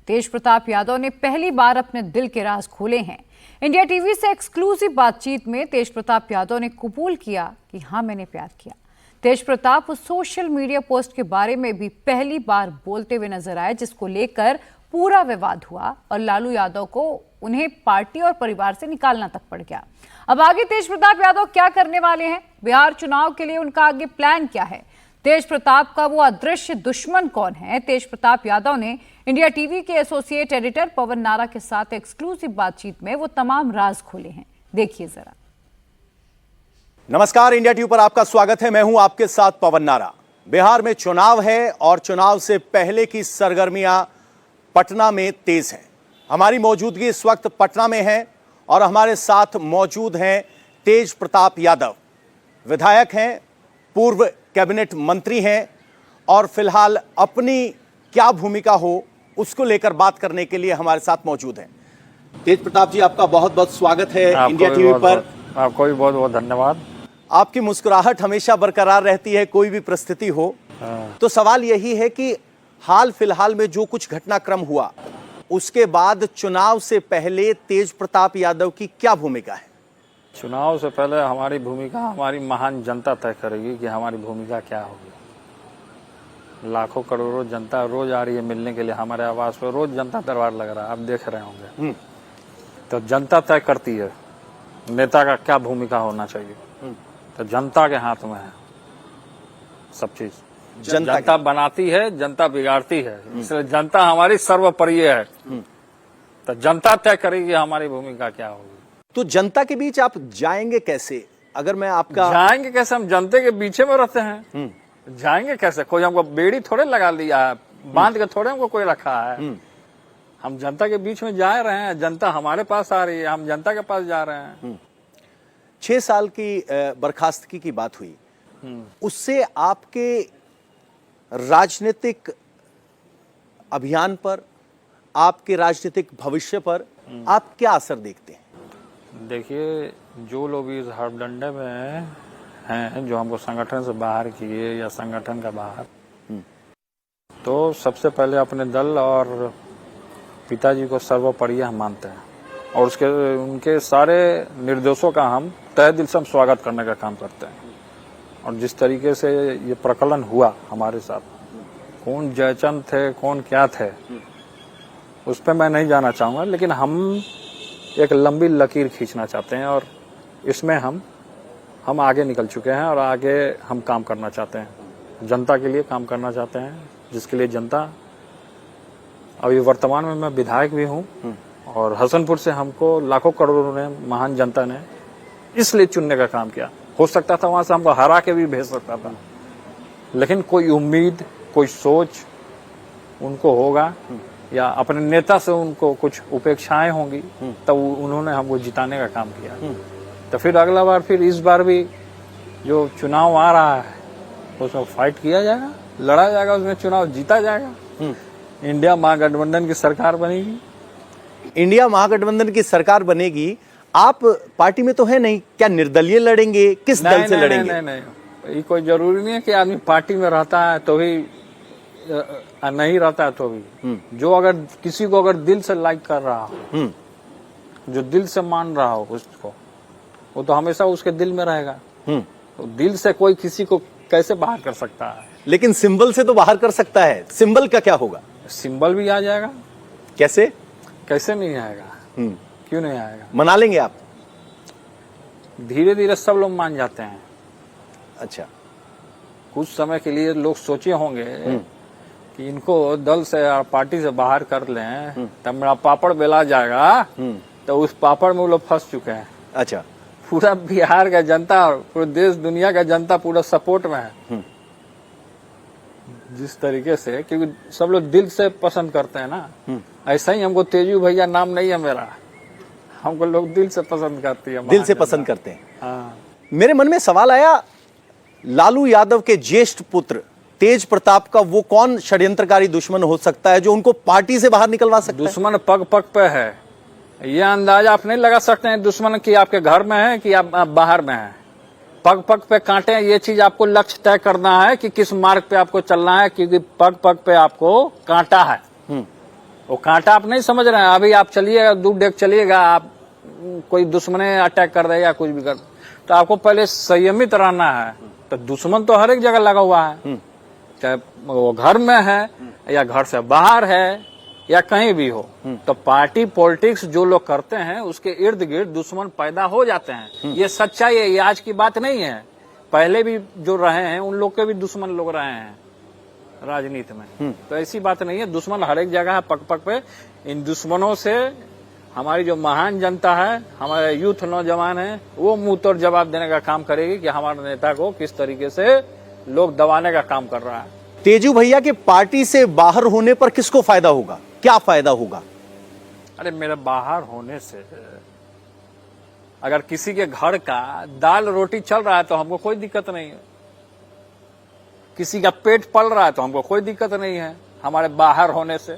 तेज प्रताप यादव ने पहली बार अपने दिल के राज खोले हैं। इंडिया टीवी से एक्सक्लूसिव बातचीत में तेज प्रताप यादव ने कबूल किया कि हाँ, मैंने प्यार किया। तेज प्रताप उस सोशल मीडिया पोस्ट के बारे में भी पहली बार बोलते हुए नजर आए जिसको लेकर पूरा विवाद हुआ और लालू यादव को उन्हें पार्टी और परिवार से निकालना तक पड़ गया। अब आगे तेज प्रताप यादव क्या करने वाले हैं, बिहार चुनाव के लिए उनका आगे प्लान क्या है, तेज प्रताप का वो अदृश्य दुश्मन कौन है, तेज प्रताप यादव ने इंडिया टीवी के एसोसिएट एडिटर पवन नारा के साथ एक्सक्लूसिव बातचीत में वो तमाम राज खोले हैं। देखिए जरा। नमस्कार, इंडिया टीवी पर आपका स्वागत है। मैं हूं आपके साथ पवन नारा। बिहार में चुनाव है और चुनाव से पहले की सरगर्मियां पटना में तेज हैं। हमारी मौजूदगी इस वक्त पटना में है और हमारे साथ मौजूद हैं तेज प्रताप यादव। विधायक हैं, पूर्व कैबिनेट मंत्री हैं और फिलहाल अपनी क्या भूमिका हो उसको लेकर बात करने के लिए हमारे साथ मौजूद हैं। तेज प्रताप जी, आपका बहुत बहुत स्वागत है इंडिया टीवी पर। आपको भी बहुत बहुत धन्यवाद। आपकी मुस्कुराहट हमेशा बरकरार रहती है, कोई भी परिस्थिति हो। तो सवाल यही है कि हाल फिलहाल में जो कुछ घटनाक्रम हुआ उसके बाद चुनाव से पहले तेज प्रताप यादव की क्या भूमिका है? चुनाव से पहले हमारी भूमिका हमारी महान जनता तय करेगी कि हमारी भूमिका क्या होगी। लाखों करोड़ों जनता रोज आ रही है मिलने के लिए हमारे आवास पर, रोज जनता दरबार लग रहा है, आप देख रहे होंगे। तो जनता तय करती है नेता का क्या भूमिका होना चाहिए। तो जनता के हाथ में है सब चीज। जनता बनाती है, जनता बिगाड़ती है, इसलिए जनता हमारी सर्वोपरि है। तो जनता तय करेगी हमारी भूमिका क्या होगी। तो जनता के बीच आप जाएंगे कैसे? अगर मैं आपका जाएंगे कैसे, हम जनता के पीछे में रहते हैं। जाएंगे कैसे? कोई हमको बेड़ी थोड़े लगा दिया है, बांध के थोड़े हमको कोई रखा है। हम जनता के बीच में जा रहे हैं, जनता हमारे पास आ रही है, हम जनता के पास जा रहे हैं। 6 साल की बर्खास्तगी की बात हुई, उससे आपके राजनीतिक अभियान पर, आपके राजनीतिक भविष्य पर आप क्या असर देखते हैं? देखिए, जो लोग इस हड़बड़ंडे में हैं, जो हमको संगठन से बाहर किए या संगठन का बाहर, तो सबसे पहले अपने दल और पिताजी को सर्वोपरि हम मानते हैं और उनके सारे निर्देशों का हम तहे दिल से हम स्वागत करने का काम करते हैं। और जिस तरीके से ये प्रकलन हुआ हमारे साथ, कौन जयचंद थे, कौन क्या थे, उस पर मैं नहीं जाना चाहूँगा, लेकिन हम एक लंबी लकीर खींचना चाहते हैं और इसमें हम आगे निकल चुके हैं और आगे हम काम करना चाहते हैं। जनता के लिए काम करना चाहते हैं, जिसके लिए जनता, अभी वर्तमान में मैं विधायक भी हूँ और हसनपुर से हमको लाखों करोड़ों ने, महान जनता ने इसलिए चुनने का काम किया। हो सकता था वहां से हमको हरा के भी भेज सकता था, लेकिन कोई उम्मीद, कोई सोच उनको होगा या अपने नेता से उनको कुछ उपेक्षाएं होंगी, तब उन्होंने हमको जिताने का काम किया। तो फिर अगला बार, फिर इस बार भी जो चुनाव आ रहा है उसमें फाइट किया जाएगा, लड़ा जाएगा, उसमें चुनाव जीता जाएगा। इंडिया महागठबंधन की सरकार बनेगी। इंडिया महागठबंधन की सरकार बनेगी। आप पार्टी में तो है नहीं, क्या निर्दलीय लड़ेंगे? किस दल से लड़ेंगे? नहीं, ये कोई जरूरी नहीं है कि आदमी पार्टी में रहता है तो भी, नहीं रहता है तो भी। जो अगर किसी को अगर दिल से लाइक कर रहा हो, जो दिल से मान रहा हो उसको, वो तो हमेशा उसके दिल में रहेगा। तो दिल से कोई किसी को कैसे बाहर कर सकता है? लेकिन सिंबल से तो बाहर कर सकता है। सिंबल का क्या होगा? सिंबल भी आ जाएगा। कैसे? कैसे नहीं आएगा? क्यों नहीं आएगा? मना लेंगे आप? धीरे धीरे सब लोग मान जाते हैं। अच्छा, कुछ समय के लिए लोग सोचे होंगे कि इनको दल से या पार्टी से बाहर कर लें तब मेरा पापड़ बेला जाएगा, तो उस पापड़ में वो लोग फंस चुके हैं। अच्छा, पूरा बिहार का जनता और पूरे देश दुनिया का जनता पूरा सपोर्ट में है। जिस तरीके से, क्योंकि सब लोग दिल से पसंद करते हैं ना, ऐसा ही हमको तेजू भैया नाम नहीं है मेरा, हमको लोग दिल से पसंद करती है, दिल से पसंद करते हैं। हाँ। मेरे मन में सवाल आया, लालू यादव के ज्येष्ठ पुत्र तेज प्रताप का वो कौन षड्यंत्रकारी दुश्मन हो सकता है जो उनको पार्टी से बाहर निकलवा सकता है? दुश्मन पग पग पे है, ये अंदाजा आप नहीं लगा सकते हैं दुश्मन की आपके घर में है कि आप बाहर में है। पग पग पे कांटे हैं, ये चीज आपको लक्ष्य तय करना है कि किस मार्ग पे आपको चलना है, क्योंकि पग पग पे आपको कांटा है। वो कांटा आप नहीं समझ रहे हैं। अभी आप चलिएगा, दूर देख चलिएगा, आप कोई दुश्मन अटैक कर देगा, कुछ भी कर, तो आपको पहले संयमित रहना है। तो दुश्मन तो हर एक जगह लगा हुआ है, चाहे वो घर में है या घर से बाहर है या कहीं भी हो। तो पार्टी पॉलिटिक्स जो लोग करते हैं उसके इर्द गिर्द दुश्मन पैदा हो जाते हैं। ये सच्चाई है, ये आज की बात नहीं है। पहले भी जो रहे हैं उन लोग के भी दुश्मन लोग रहे हैं राजनीति में। तो ऐसी बात नहीं है, दुश्मन हर एक जगह है, पग पग पे। इन दुश्मनों से हमारी जो महान जनता है, हमारे यूथ नौजवान है, वो मुंह तोड़ जवाब देने का काम करेगी कि हमारे नेता को किस तरीके से लोग दबाने का काम कर रहा है। तेजू भैया के पार्टी से बाहर होने पर किसको फायदा होगा, क्या फायदा होगा? अरे मेरे बाहर होने से अगर किसी के घर का दाल रोटी चल रहा है तो हमको कोई दिक्कत नहीं है। किसी का पेट पल रहा है तो हमको कोई दिक्कत नहीं है। हमारे बाहर होने से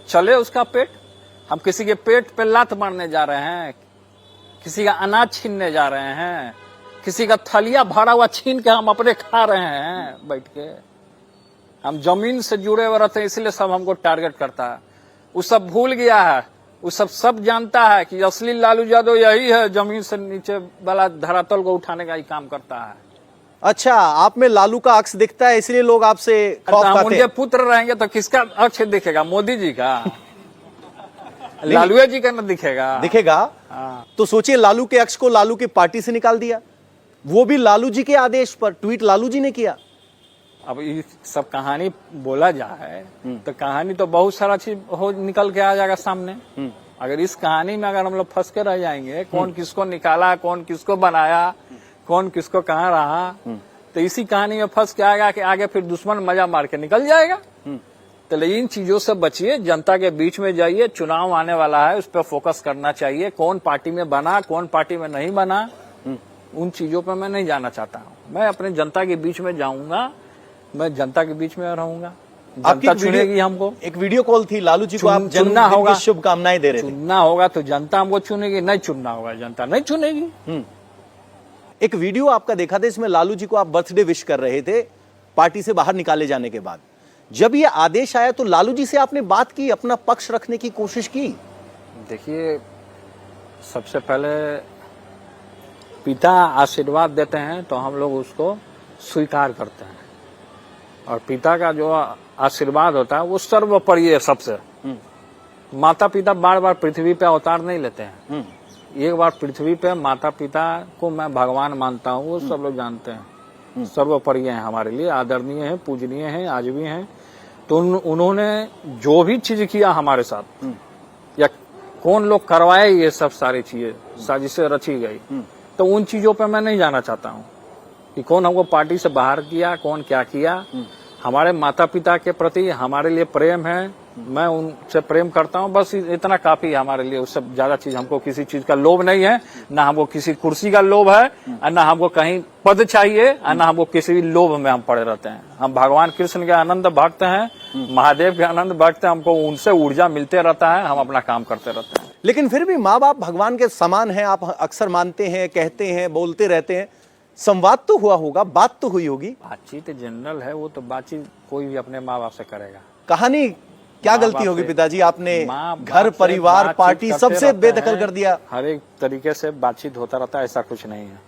चले उसका पेट। हम किसी के पेट पे लात मारने जा रहे हैं, किसी का अनाज छीनने जा रहे हैं, किसी का थलिया भरा हुआ छीन के हम अपने खा रहे हैं बैठ के। हम जमीन से जुड़े हुए रहते हैं, इसलिए सब हमको टारगेट करता है। वो सब भूल गया है, वो सब जानता है कि असली लालू यादव यही है, जमीन से नीचे वाला धरातल को उठाने का ही काम करता है। अच्छा, आप में लालू का अक्स दिखता है, इसलिए लोग आपसे खौफ हम खाते उनके हैं। पुत्र रहेंगे तो किसका अक्ष दिखेगा? मोदी जी का? लालू जी का न दिखेगा? दिखेगा। हाँ। तो सोचिए, लालू के अक्स को लालू की पार्टी से निकाल दिया, वो भी लालू जी के आदेश पर। ट्वीट लालू जी ने किया। अब ये सब कहानी बोला जाए तो कहानी तो बहुत सारा चीज हो निकल के आ जाएगा सामने। अगर इस कहानी में अगर हम लोग फंस के रह जाएंगे, कौन किसको निकाला, कौन किसको बनाया, कौन किसको कहाँ रहा, तो इसी कहानी में फंस के आएगा कि आगे फिर दुश्मन मजा मार के निकल जाएगा। तो इन चीजों से बचिए, जनता के बीच में जाइए। चुनाव आने वाला है, उस पर फोकस करना चाहिए। कौन पार्टी में बना, कौन पार्टी में नहीं बना, उन चीजों पर मैं नहीं जाना चाहता हूँ। मैं अपने जनता के बीच में जाऊंगा, मैं जनता के बीच में रहूंगा। जनता चुनेगी हमको। एक वीडियो कॉल थी, लालू जी को आप चुनना होगा, शुभकामनाएं दे रहे थे। चुनना होगा तो जनता हमको चुनेगी, नहीं चुनना होगा जनता नहीं चुनेगी। एक वीडियो आपका देखा था, इसमें लालू जी को आप बर्थडे विश कर रहे थे पार्टी से बाहर निकाले जाने के बाद। जब ये आदेश आया तो लालू जी से आपने बात की, अपना पक्ष रखने की कोशिश की? देखिए, सबसे पहले पिता आशीर्वाद देते हैं तो हम लोग उसको स्वीकार करते हैं, और पिता का जो आशीर्वाद होता है वो सर्वोपरि है सबसे। माता पिता बार बार पृथ्वी पे अवतार नहीं लेते हैं। एक बार पृथ्वी पे माता पिता को मैं भगवान मानता हूँ, वो सब लोग जानते हैं। सर्वोपरि हैं हमारे लिए, आदरणीय हैं, पूजनीय हैं, आज भी हैं। तो उन्होंने जो भी चीज किया हमारे साथ, या कौन लोग करवाए ये सब सारी चीजें, साजिशें रची गई, तो उन चीजों पे मैं नहीं जाना चाहता हूँ कि कौन हमको पार्टी से बाहर किया, कौन क्या किया। हमारे माता पिता के प्रति हमारे लिए प्रेम है, मैं उनसे प्रेम करता हूँ, बस इतना काफी है हमारे लिए। उससे ज्यादा चीज, हमको किसी चीज का लोभ नहीं है, ना हमको किसी कुर्सी का लोभ है, और ना हमको कहीं पद चाहिए, और ना हमको किसी भी लोभ में हम पड़े रहते हैं। हम भगवान कृष्ण के आनंद भक्त हैं, महादेव के आनंद भक्त हैं, हमको उनसे ऊर्जा मिलते रहता है, हम अपना काम करते रहते हैं। लेकिन फिर भी माँ बाप भगवान के समान हैं, आप अक्सर मानते हैं, कहते हैं, बोलते रहते हैं। संवाद तो हुआ होगा, बात तो हुई होगी। बातचीत जनरल है, वो तो बातचीत कोई भी अपने माँ बाप से करेगा। कहानी क्या गलती होगी पिताजी, आपने घर परिवार पार्टी सबसे बेदखल कर दिया। हर एक तरीके से बातचीत होता रहता है, ऐसा कुछ नहीं है।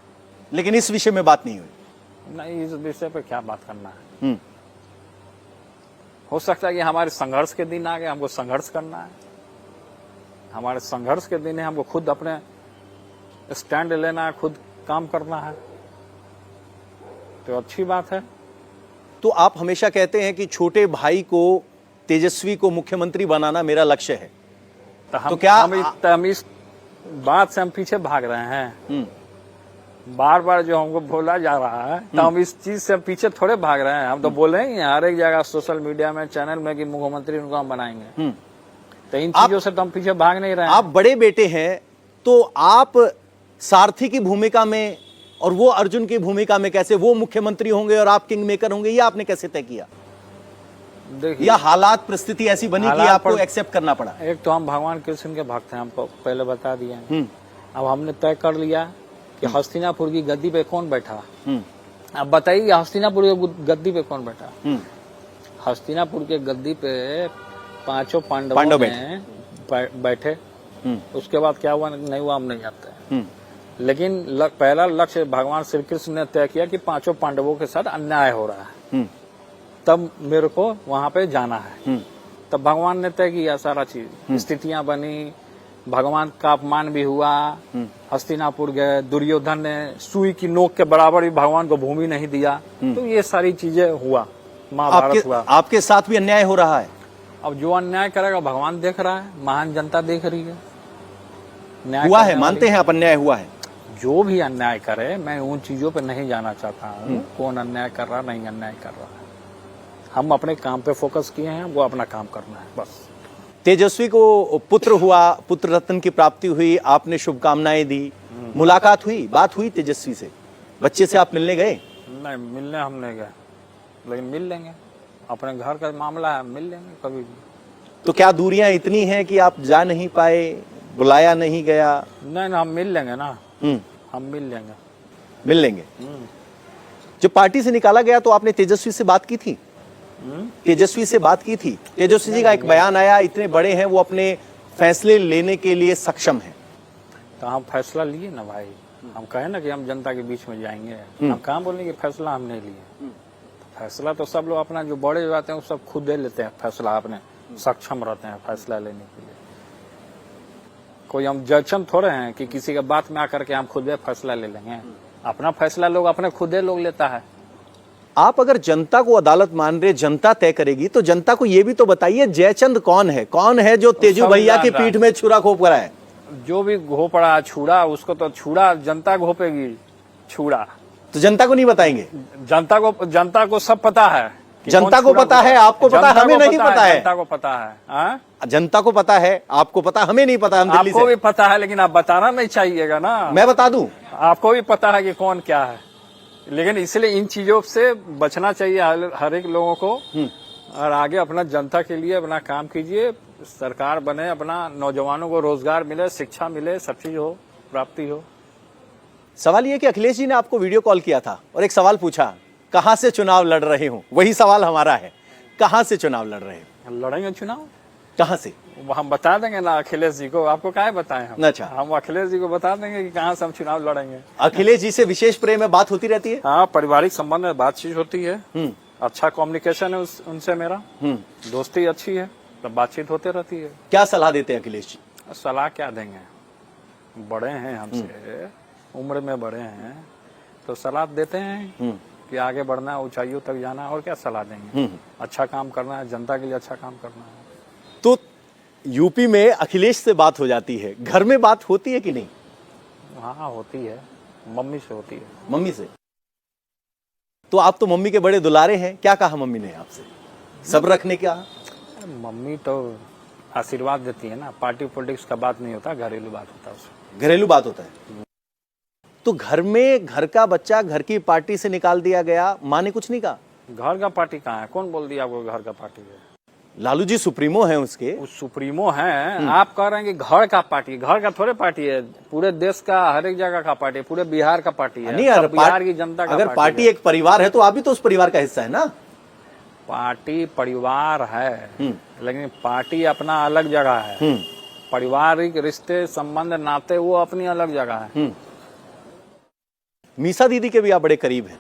लेकिन इस विषय में बात नहीं हुई। नहीं, इस विषय पे क्या बात करना है। हो सकता है कि हमारे संघर्ष के दिन आ गए, हमको संघर्ष करना है। हमारे संघर्ष के दिन है, हमको खुद अपने स्टैंड लेना है, खुद काम करना है, तो अच्छी बात है। तो आप हमेशा कहते हैं कि छोटे भाई को, तेजस्वी को मुख्यमंत्री बनाना मेरा लक्ष्य है। तो क्या हम इस बात से हम पीछे भाग रहे हैं? बार बार जो हमको बोला जा रहा है, तो हम इस चीज से पीछे थोड़े भाग रहे हैं। हम तो बोले ही हर एक जगह, सोशल मीडिया में, चैनल में, कि मुख्यमंत्री उनको हम बनाएंगे। तो इन चीजों से तो हम पीछे भाग नहीं रहे हैं। आप बड़े बेटे हैं, तो आप सारथी की भूमिका में और वो अर्जुन की भूमिका में कैसे, वो मुख्यमंत्री होंगे और आप किंग मेकर होंगे, ये आपने कैसे तय किया? या हालात परिस्थिति ऐसी बनी कि आपको एक्सेप्ट करना पड़ा? एक तो हम भगवान कृष्ण के भक्त हैं, हमको पहले बता दिया। अब हमने तय कर लिया कि हस्तिनापुर की गद्दी पे कौन बैठा। अब बताइए, हस्तिनापुर की गद्दी पे कौन बैठा? हस्तिनापुर के गद्दी पे पांचों पांडव पांडवों ने बैठे। उसके बाद क्या हुआ नहीं हुआ हम नहीं जानते हैं। लेकिन पहला लक्ष्य भगवान श्री कृष्ण ने तय किया कि पांचों पांडवों के साथ अन्याय हो रहा है, तब मेरे को वहां पे जाना है। तब भगवान ने तय किया सारा चीज, स्थितियां बनी, भगवान का अपमान भी हुआ, हस्तिनापुर गए, दुर्योधन ने सुई की नोक के बराबर भी भगवान को भूमि नहीं दिया। तो ये सारी चीजें हुआ, महाभारत हुआ। आपके साथ भी अन्याय हो रहा है। अब जो अन्याय करेगा भगवान देख रहा है, महान जनता देख रही है। न्याय हुआ है, मानते हैं आप अन्याय हुआ है। जो भी अन्याय करे, मैं उन चीजों पे नहीं जाना चाहता हूँ, कौन अन्याय कर रहा नहीं अन्याय कर रहा है। हम अपने काम पे फोकस किए हैं, वो अपना काम करना है बस। तेजस्वी को पुत्र हुआ, पुत्र रत्न की प्राप्ति हुई, आपने शुभकामनाएं दी, मुलाकात हुई, बात हुई तेजस्वी से, बच्चे से आप मिलने गए? नहीं, मिलने हम नहीं गए, लेकिन मिल लेंगे। अपने घर का मामला है, मिल लेंगे कभी भी। तो क्या दूरियां इतनी हैं कि आप जा नहीं पाए, बुलाया नहीं गया? नहीं, हम मिल लेंगे ना, हम मिल लेंगे। जब पार्टी से निकाला गया तो आपने तेजस्वी से बात की थी? तेजस्वी से बात की थी? तेजस्वी जी का एक बयान आया, इतने बड़े हैं वो, अपने फैसले लेने के लिए सक्षम हैं। तो हम फैसला लिए ना भाई, हम कहे ना कि हम जनता के बीच में जाएंगे, हम कहाँ बोलेंगे कि फैसला हमने लिए। फैसला तो सब लोग अपना, जो बड़े जाते हैं वो सब खुद दे लेते हैं फैसला, अपने सक्षम रहते हैं फैसला लेने के लिए। कोई हम जजन थोड़े हैं कि किसी के बात में आकर के हम खुद फैसला ले लेंगे। अपना फैसला लोग अपने खुद लोग लेता है। आप अगर जनता को अदालत मान रहे, जनता तय करेगी, तो जनता को यह भी तो बताइए जयचंद कौन है? कौन है जो तेजू भैया की पीठ में छुरा घोप रहा है? जो भी घोप रहा है छुरा, उसको तो छुरा जनता घोपेगी, छुरा तो जनता को नहीं बताएंगे? जनता को सब पता है। जनता को पता है, आपको पता है, हमें नहीं पता है। जनता को पता है, जनता को पता है, आपको पता, हमें नहीं पता। हम दिल्ली से। आपको भी पता है, लेकिन आप बताना नहीं चाहिएगा ना। मैं बता दूं, आपको भी पता है कि कौन क्या है, लेकिन इसलिए इन चीजों से बचना चाहिए हर एक लोगों को। और आगे अपना जनता के लिए अपना काम कीजिए, सरकार बने, अपना नौजवानों को रोजगार मिले, शिक्षा मिले, सब चीज हो, प्राप्ति हो। सवाल ये कि अखिलेश जी ने आपको वीडियो कॉल किया था और एक सवाल पूछा, कहां से चुनाव लड़ रहे हो? वही सवाल हमारा है, कहां से चुनाव लड़ रहे हो? लड़ेंगे चुनाव, कहां से? हम बता देंगे ना अखिलेश जी को, आपको क्या बताएं हम? अच्छा, हम अखिलेश जी को बता देंगे कि कहां से हम चुनाव लड़ेंगे। अखिलेश जी से विशेष प्रेम में बात होती रहती है? हाँ, पारिवारिक संबंध में बातचीत होती है, अच्छा कम्युनिकेशन है उनसे मेरा, दोस्ती अच्छी है, तो बातचीत होते रहती है। क्या सलाह देते हैं अखिलेश जी? सलाह क्या देंगे, बड़े हैं हमसे, उम्र में बड़े हैं, तो सलाह देते हैं कि आगे बढ़ना है, ऊंचाइयों तक जाना है, और क्या सलाह देंगे? अच्छा काम करना है, जनता के लिए अच्छा काम करना है। तो यूपी में अखिलेश से बात हो जाती है, घर में बात होती है कि नहीं? हाँ, होती है, मम्मी से होती है। मम्मी से? तो आप तो मम्मी के बड़े दुलारे हैं, क्या कहा मम्मी ने आपसे? सब रखने का? मम्मी तो आशीर्वाद देती है ना, पार्टी पॉलिटिक्स का बात नहीं होता, घरेलू बात होता है उसमें। घरेलू बात होता है। तो घर में घर का बच्चा घर की पार्टी से निकाल दिया गया, माँ ने कुछ नहीं कहा? घर का पार्टी कहाँ है? कौन बोल दिया आपको घर का पार्टी है? लालू जी सुप्रीमो हैं उसके। उस सुप्रीमो हैं, आप कह रहे हैं कि घर का पार्टी, घर का थोड़े पार्टी है, पूरे देश का हर एक जगह का पार्टी है, पूरे बिहार का पार्टी है। नहीं, अगर बिहार की जनता का अगर पार्टी एक परिवार है तो आप भी तो उस परिवार का हिस्सा है ना। पार्टी परिवार है, लेकिन पार्टी अपना अलग जगह है, पारिवारिक रिश्ते संबंध नाते वो अपनी अलग जगह है। मीसा दीदी के भी आप बड़े करीब हैं,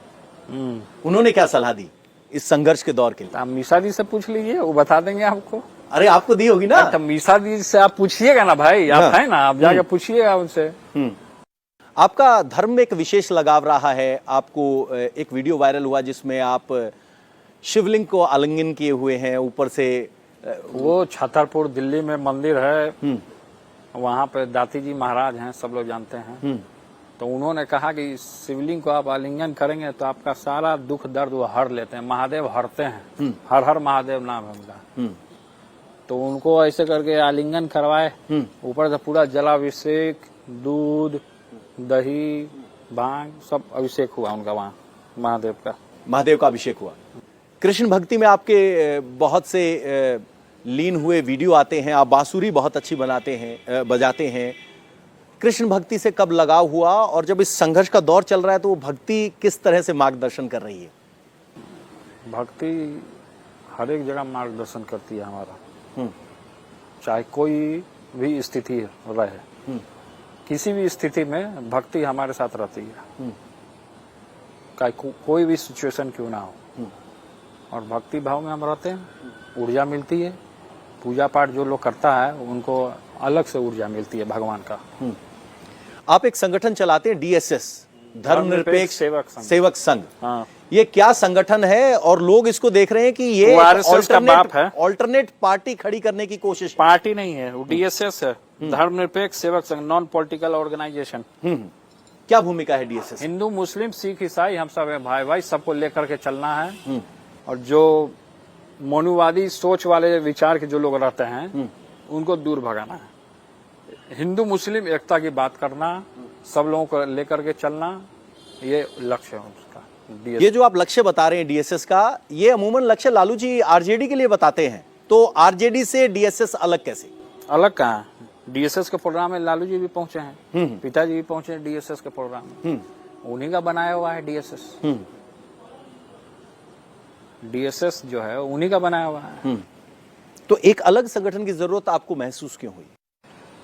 उन्होंने क्या सलाह दी इस संघर्ष के दौर के लिए? आप मीसा दी से पूछ लीजिए, वो बता देंगे आपको। अरे आपको दी होगी ना? तो मीसा दी से आप पूछिएगा ना भाई, आप है ना, आप जाके पूछिएगा उनसे। आपका धर्म में एक विशेष लगाव रहा है, आपको एक वीडियो वायरल हुआ जिसमें आप शिवलिंग को आलिंगन किए हुए हैं ऊपर से। वो छतरपुर दिल्ली में मंदिर है, वहाँ पे दाती जी महाराज हैं, सब लोग जानते हैं। तो उन्होंने कहा कि शिवलिंग को आप आलिंगन करेंगे तो आपका सारा दुख दर्द वो हर लेते हैं, महादेव हरते हैं, हर हर महादेव नाम है उनका। तो उनको ऐसे करके आलिंगन करवाए, ऊपर से पूरा जलाभिषेक, दूध, दही, भांग, सब अभिषेक हुआ उनका वहाँ महादेव का अभिषेक हुआ। कृष्ण भक्ति में आपके बहुत से लीन हुए वीडियो आते हैं, आप बांसुरी बहुत अच्छी बजाते हैं। कृष्ण भक्ति से कब लगाव हुआ, और जब इस संघर्ष का दौर चल रहा है तो वो भक्ति किस तरह से मार्गदर्शन कर रही है? भक्ति हर एक जगह मार्गदर्शन करती है हमारा। चाहे कोई भी स्थिति रहे, किसी भी स्थिति में भक्ति हमारे साथ रहती है, कोई भी सिचुएशन क्यों ना हो। और भक्ति भाव में हम रहते हैं, ऊर्जा मिलती है। पूजा पाठ जो लोग करता है उनको अलग से ऊर्जा मिलती है भगवान का। आप एक संगठन चलाते हैं, DSS, धर्मनिरपेक्ष सेवक संघ। हाँ। ये क्या संगठन है और लोग इसको देख रहे हैं कि ये RSS का बाप है। ऑल्टरनेट पार्टी खड़ी करने की कोशिश। पार्टी नहीं है, वो DSS है, धर्मनिरपेक्ष Sevak Sangh, non political organisation. क्या भूमिका है DSS? हिंदू मुस्लिम सिख ईसाई हम सब भाई भाई, सबको लेकर के चलना है। और जो मनुवादी सोच वाले विचार के जो लोग रहते हैं उनको दूर भगाना है। हिंदू मुस्लिम एकता की बात करना, सब लोगों को लेकर के चलना, ये लक्ष्य है उसका। ये जो आप लक्ष्य बता रहे हैं DSS का, ये अमूमन लक्ष्य लालू जी RJD के लिए बताते हैं, तो RJD से DSS अलग कैसे? अलग कहाँ है? DSS के प्रोग्राम में लालू जी भी पहुंचे हैं, पिताजी भी पहुंचे हैं DSS के प्रोग्राम में, उन्हीं का बनाया हुआ है DSS। DSS जो है उन्हीं का बनाया हुआ है। तो एक अलग संगठन की जरूरत आपको महसूस क्यों हुई?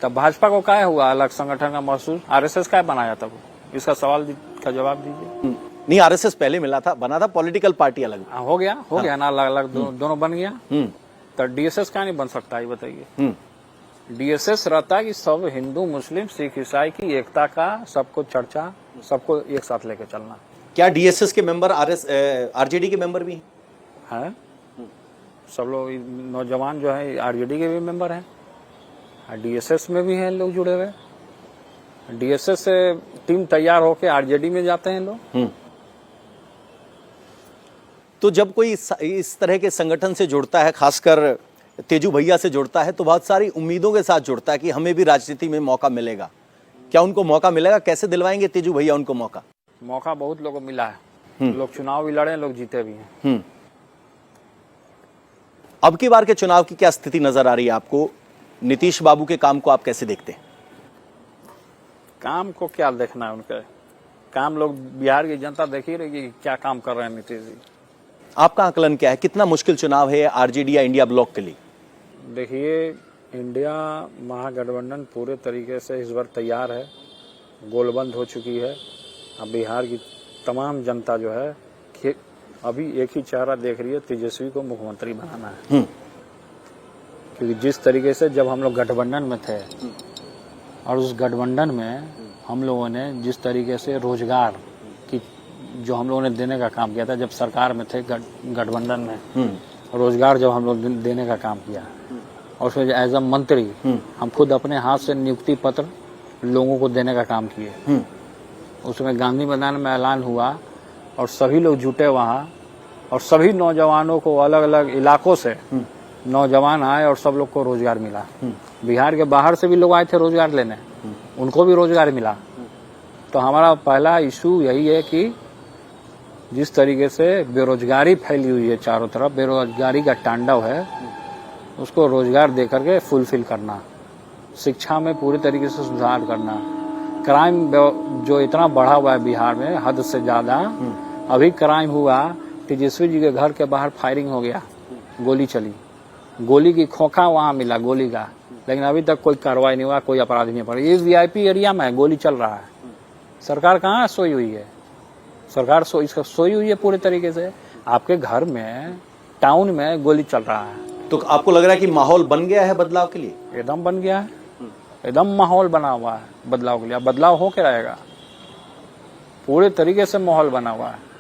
तब भाजपा को क्या हुआ अलग संगठन का महसूस? RSS क्या बनाया तब? इसका सवाल का जवाब दीजिए। नहीं, RSS पहले मिला था, बना था पॉलिटिकल पार्टी अलग। हो गया ना, अलग अलग दोनों बन गया। तो DSS क्या नहीं बन सकता है बताइए? DSS रहता है कि सब हिंदू मुस्लिम सिख ईसाई की एकता का, सबको चर्चा, सबको एक साथ लेके चलना। क्या DSS के मेंबर RJD के मेंबर भी है? सब लोग नौजवान जो है RJD के भी मेंबर हैं, DSS में भी हैं लोग जुड़े हुए। DSS से टीम तैयार होके RJD में जाते हैं लोग। तो जब कोई इस तरह के संगठन से जुड़ता है, खासकर तेजू भैया से जुड़ता है, तो बहुत सारी उम्मीदों के साथ जुड़ता है कि हमें भी राजनीति में मौका मिलेगा। क्या उनको मौका मिलेगा? कैसे दिलवाएंगे तेजू भैया उनको मौका? मौका बहुत लोगों को मिला है, लोग चुनाव भी लड़े, लोग जीते भी हैं। अब की बार के चुनाव की क्या स्थिति नजर आ रही है आपको? नीतीश बाबू के काम को आप कैसे देखते हैं? काम को क्या देखना है, उनके काम लोग बिहार की जनता देख ही रही कि क्या काम कर रहे हैं नीतीश जी। आपका आकलन क्या है, कितना मुश्किल चुनाव है RJD या इंडिया ब्लॉक के लिए? देखिए, इंडिया महागठबंधन पूरे तरीके से इस बार तैयार है, गोलबंद हो चुकी है। अब बिहार की तमाम जनता जो है अभी एक ही चेहरा देख रही है, तेजस्वी को मुख्यमंत्री बनाना है। क्योंकि जिस तरीके से जब हम लोग गठबंधन में थे और उस गठबंधन में हम लोगों ने जिस तरीके से रोजगार की जो हम लोगों ने देने का काम किया था, जब सरकार में थे गठबंधन में, रोजगार जब हम लोग देने का काम किया, और उसमें एज अ मंत्री हम खुद अपने हाथ से नियुक्ति पत्र लोगों को देने का काम किए। उसमें गांधी मैदान में ऐलान हुआ और सभी लोग जुटे वहाँ, और सभी नौजवानों को अलग अलग इलाकों से नौजवान आए और सब लोग को रोजगार मिला। बिहार के बाहर से भी लोग आए थे रोजगार लेने, उनको भी रोजगार मिला। तो हमारा पहला इशू यही है कि जिस तरीके से बेरोजगारी फैली हुई है चारों तरफ, बेरोजगारी का तांडव है, उसको रोजगार दे करके फुलफिल करना, शिक्षा में पूरी तरीके से सुधार करना, क्राइम जो इतना बढ़ा हुआ है बिहार में हद से ज्यादा, अभी क्राइम हुआ, तेजस्वी जी के घर के बाहर फायरिंग हो गया, गोली चली, गोली की खोखा वहां मिला गोली का, लेकिन अभी तक कोई कार्रवाई नहीं हुआ, कोई अपराध नहीं पड़ा। ये VIP एरिया में गोली चल रहा है, सरकार कहाँ सोई हुई है? सरकार सोई हुई है पूरे तरीके से। आपके घर में टाउन में गोली चल रहा है। तो आपको लग रहा है कि माहौल बन गया है बदलाव के लिए? एकदम बन गया है, एकदम माहौल बना हुआ है बदलाव के लिए। अब बदलाव हो के रहेगा, पूरे तरीके से माहौल बना हुआ है।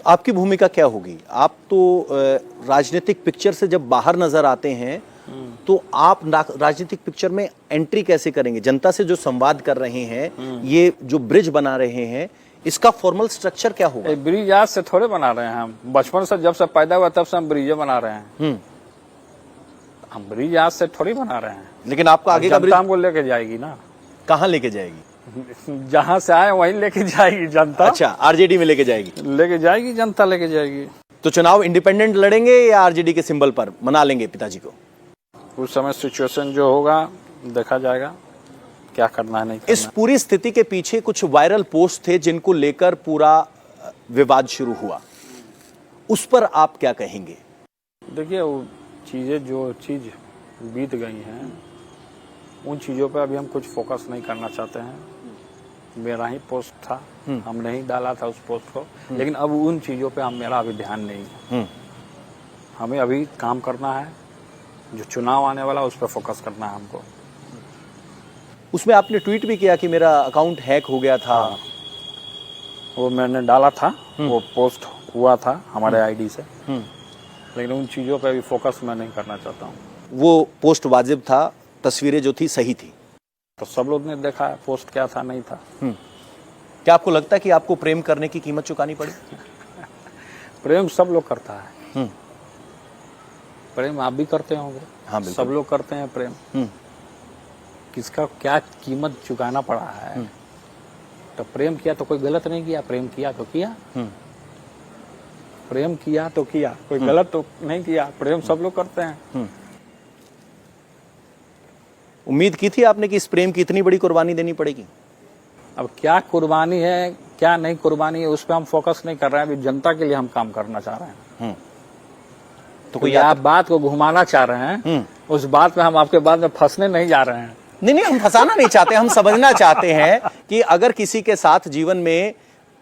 आपकी भूमिका क्या होगी? आप तो राजनीतिक पिक्चर से जब बाहर नजर आते हैं, तो आप राजनीतिक पिक्चर में एंट्री कैसे करेंगे? जनता से जो संवाद कर रहे हैं, ये जो ब्रिज बना रहे हैं, इसका फॉर्मल स्ट्रक्चर क्या होगा? ब्रिज आज से थोड़े बना रहे हैं हम, बचपन से जब से पैदा हुआ तब से हम ब्रिज बना रहे हैं। हम ब्रिज आज से थोड़ी बना रहे हैं। लेकिन आपका आगे का ब्रिज हमको लेके जाएगी ना। कहाँ लेके जाएगी? जहाँ से आए वहीं लेके जाएगी जनता। अच्छा, RJD में लेके जाएगी? लेके जाएगी, जनता लेके जाएगी। तो चुनाव इंडिपेंडेंट लड़ेंगे या RJD के सिंबल पर मना लेंगे पिताजी को? उस समय सिचुएशन जो होगा देखा जाएगा, क्या करना है नहीं करना। इस पूरी स्थिति के पीछे कुछ वायरल पोस्ट थे जिनको लेकर पूरा विवाद शुरू हुआ, उस पर आप क्या कहेंगे? देखिए, चीज़ें जो चीज़ बीत गई हैं उन चीज़ों पे अभी हम कुछ फोकस नहीं करना चाहते हैं। मेरा ही पोस्ट था, हमने ही डाला था उस पोस्ट को, लेकिन अब उन चीज़ों पे मेरा अभी ध्यान नहीं है। हमें अभी काम करना है, जो चुनाव आने वाला उस पर फोकस करना है हमको। उसमें आपने ट्वीट भी किया कि मेरा अकाउंट हैक हो गया था। वो मैंने डाला था, वो पोस्ट हुआ था हमारे आईडी से, लेकिन उन चीज़ों पे अभी फोकस मैं नहीं करना चाहता हूँ। वो पोस्ट वाजिब था, तस्वीरें जो थी सही थी, तो सब लोग ने देखा है पोस्ट क्या था नहीं था। क्या आपको लगता है कि आपको प्रेम करने की कीमत चुकानी पड़ी? प्रेम सब लोग करता है, प्रेम आप भी करते होंगे। हाँ, बिल्कुल। सब लोग करते हैं प्रेम। किसका क्या कीमत चुकाना पड़ा है? तो प्रेम किया तो कोई गलत नहीं किया, प्रेम किया तो किया, प्रेम किया तो किया, कोई गलत तो नहीं किया। प्रेम सब लोग करते हैं। उम्मीद की थी आपने कि इस प्रेम की इतनी बड़ी कुर्बानी देनी पड़ेगी? अब क्या कुर्बानी है क्या नहीं कुर्बानी है उस पर हम फोकस नहीं कर रहे हैं। अभी जनता के लिए हम काम करना चाह रहे हैं। तो कोई आप बात को घुमाना चाह रहे हैं, उस बात में हम आपके बाद में फंसने नहीं जा रहे हैं। नहीं, हम फंसाना नहीं चाहते, हम समझना चाहते हैं कि अगर किसी के साथ जीवन में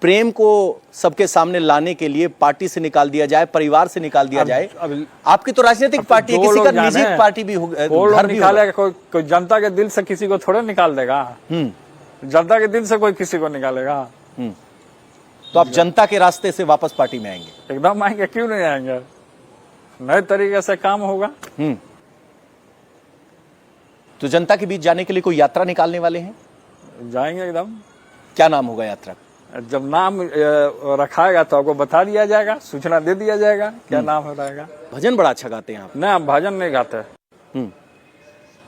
प्रेम को सबके सामने लाने के लिए पार्टी से निकाल दिया जाए, परिवार से निकाल दिया जाए। आपकी तो राजनीतिक पार्टी है, किसी का निजी पार्टी भी होगा, घर भी निकालेगा। कोई जनता के दिल से किसी को थोड़ा निकाल देगा। जनता के दिल से कोई किसी को निकालेगा। तो आप जनता के रास्ते से वापस पार्टी में आएंगे? एकदम आएंगे, क्यों नहीं आएंगे। नए तरीके से काम होगा। तो जनता के बीच जाने के लिए कोई यात्रा निकालने वाले हैं? जाएंगे एकदम। क्या नाम होगा यात्रा? जब नाम रखाएगा तो आपको बता दिया जाएगा, सूचना दे दिया जाएगा क्या नाम हो रहेगा। भजन बड़ा अच्छा गाते हैं आप। नहीं, हम भजन नहीं गाते,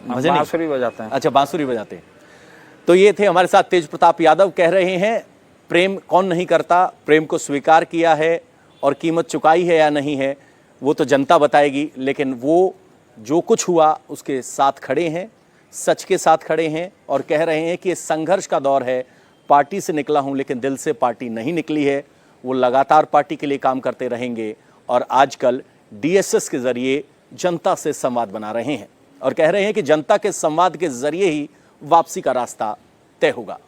भजन बांसुरी बजाते हैं। अच्छा, बांसुरी बजाते हैं। तो ये थे हमारे साथ तेज प्रताप यादव, कह रहे हैं प्रेम कौन नहीं करता, प्रेम को स्वीकार किया है और कीमत चुकाई है या नहीं है वो तो जनता बताएगी, लेकिन वो जो कुछ हुआ उसके साथ खड़े हैं, सच के साथ खड़े हैं और कह रहे हैं कि ये संघर्ष का दौर है। पार्टी से निकला हूं लेकिन दिल से पार्टी नहीं निकली है। वो लगातार पार्टी के लिए काम करते रहेंगे और आजकल डीएसएस के जरिए जनता से संवाद बना रहे हैं और कह रहे हैं कि जनता के संवाद के जरिए ही वापसी का रास्ता तय होगा।